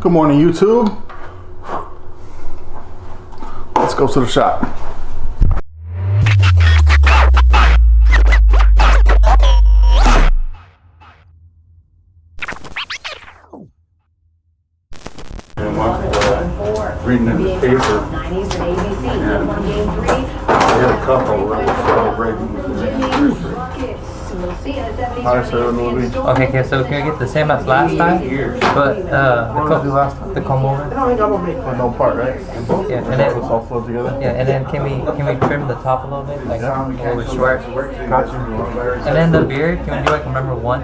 Good morning, YouTube. Let's go to the shop. Reading in the paper. And I had a couple that were celebrating. Okay, so can we get the same as last time? But the comb over. No part, right? Yeah, and then it's all flowed together. Yeah, and then can we trim the top a little bit, like a little short? Gotcha. And then the beard, can we do like a number 1? A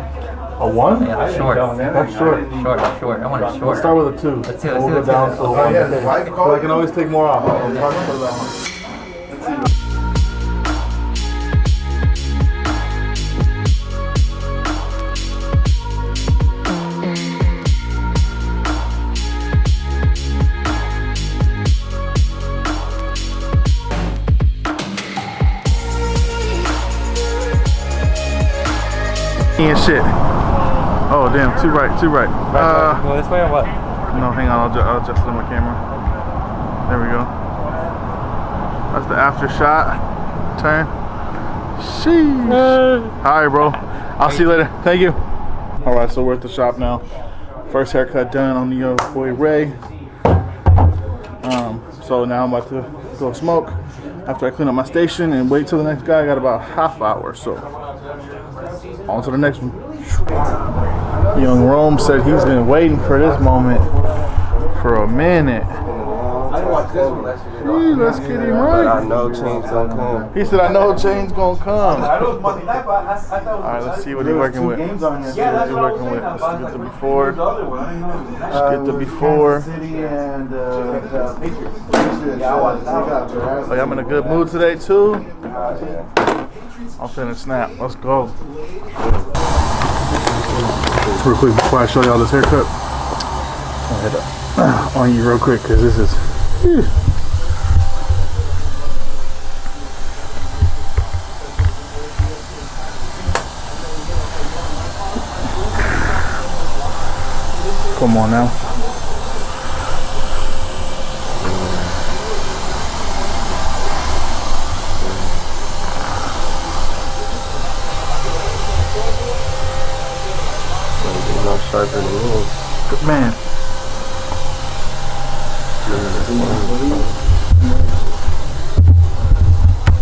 1? Yeah, short. That's short. Short. I want it short. Let's start with a 2. Let's do We'll go down to a 1. I can always take more off. And shit. Oh damn, too right. Go this way or what? No, hang on, I'll adjust it on my camera. There we go. That's the after shot. Turn. Sheesh. Alright, bro. I'll see you later. Thank you. Alright, so we're at the shop now. First haircut done on the boy Ray. So now I'm about to go smoke after I clean up my station and wait till the next guy. I got about half hour, so on to the next one. Young Rome said he's been waiting for this moment for a minute. Let's get him right. I know change gonna come. He said, I know change gonna come. Alright, let's see what he's working with. Let's see what he's working with. Let's get the before. Let's get the before. Oh, I'm in a good mood today too. I'm finna snap. Let's go. Real quick before I show y'all this haircut, I'll hit up on you real quick because this is. Come on now. Sharper than rules. Good man.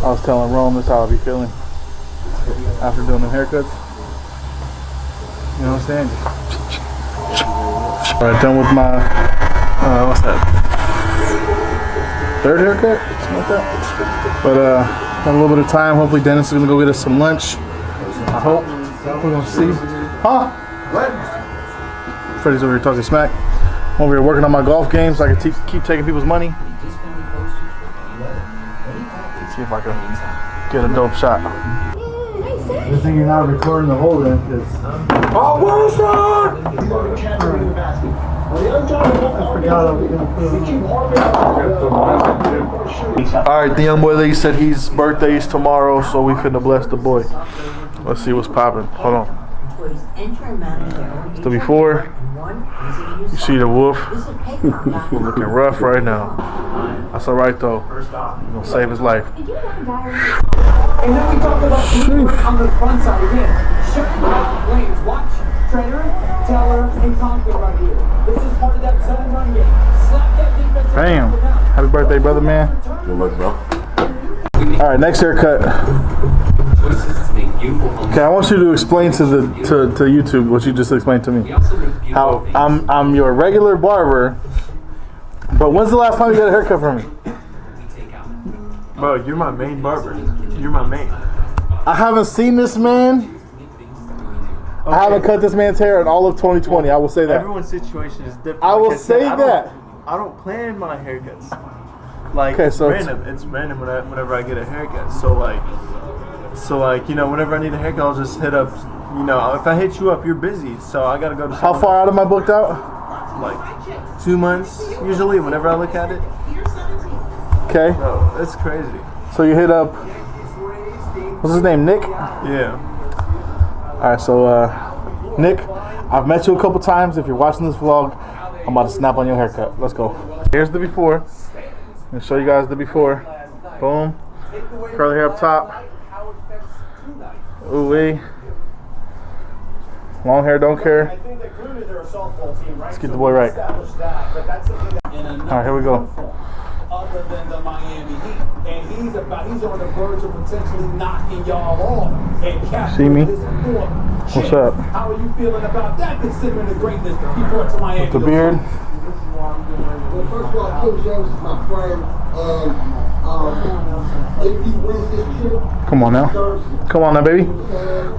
I was telling Rome this how I be feeling after doing the haircuts. You know what I'm saying? Alright, done with my what's that? 3rd haircut? Something like that. But got a little bit of time. Hopefully Dennis is gonna go get us some lunch. I hope. We're gonna see. Huh? What? Freddie's over here talking smack. I'm over here working on my golf game so I can keep taking people's money. Let's see if I can get a dope shot. Good thing you're not recording the whole then, because. Oh, where's that? Alright, the young boy lady said his birthday is tomorrow, so we finna bless the boy. Let's see what's popping. Hold on. It's the before. You see the wolf looking rough right now. That's alright though. We're gonna save his life. And then we talked about on the front side again. Lanes, watch. Trainer, Teller, and Conklin right here. This is part of that zone run game. Slap that defense. Bam. Happy birthday, brother man. Good luck, bro. Alright, next haircut. Okay, I want you to explain to YouTube what you just explained to me. How I'm your regular barber, but when's the last time you got a haircut from me? Bro, you're my main barber. You're my main. I haven't seen this man. Okay. I haven't cut this man's hair in all of 2020. I will say that. Everyone's situation is different. I will say that. I don't plan my haircuts. Like, okay, so it's random. It's random whenever I get a haircut. So like, you know, whenever I need a haircut, I'll just hit up. You know, if I hit you up, you're busy. So I gotta go to. How far out am I booked out? Like 2 months usually. Whenever I look at it. Okay. Bro, that's crazy. So you hit up. What's his name? Nick? Yeah. Alright, so Nick, I've met you a couple times. If you're watching this vlog, I'm about to snap on your haircut. Let's go. Here's the before. I'll show you guys the before. Boom. Curly hair up top. Ooh wee. Long hair, don't care. Let's get the boy right. Alright, here we go. Other than the Miami Heat, and he's on the verge of potentially knocking y'all off and See me? his form. What's up? How are you feeling about that, considering the greatness he brought to Miami? With the beard. Well, first of all, Kim James is my friend, and if he wins this trip, Come on now. Come on now, baby.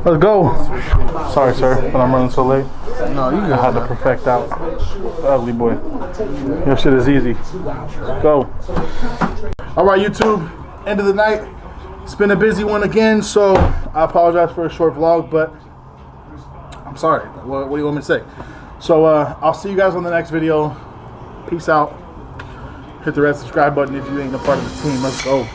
Let's go. Sorry, sir, but I'm running so late. No, you I had to perfect out. Ugly boy. Your shit is easy. Go. All right, YouTube. End of the night. It's been a busy one again, so I apologize for a short vlog, but I'm sorry. What do you want me to say? So I'll see you guys on the next video. Peace out. Hit the red subscribe button if you ain't a part of the team. Let's go.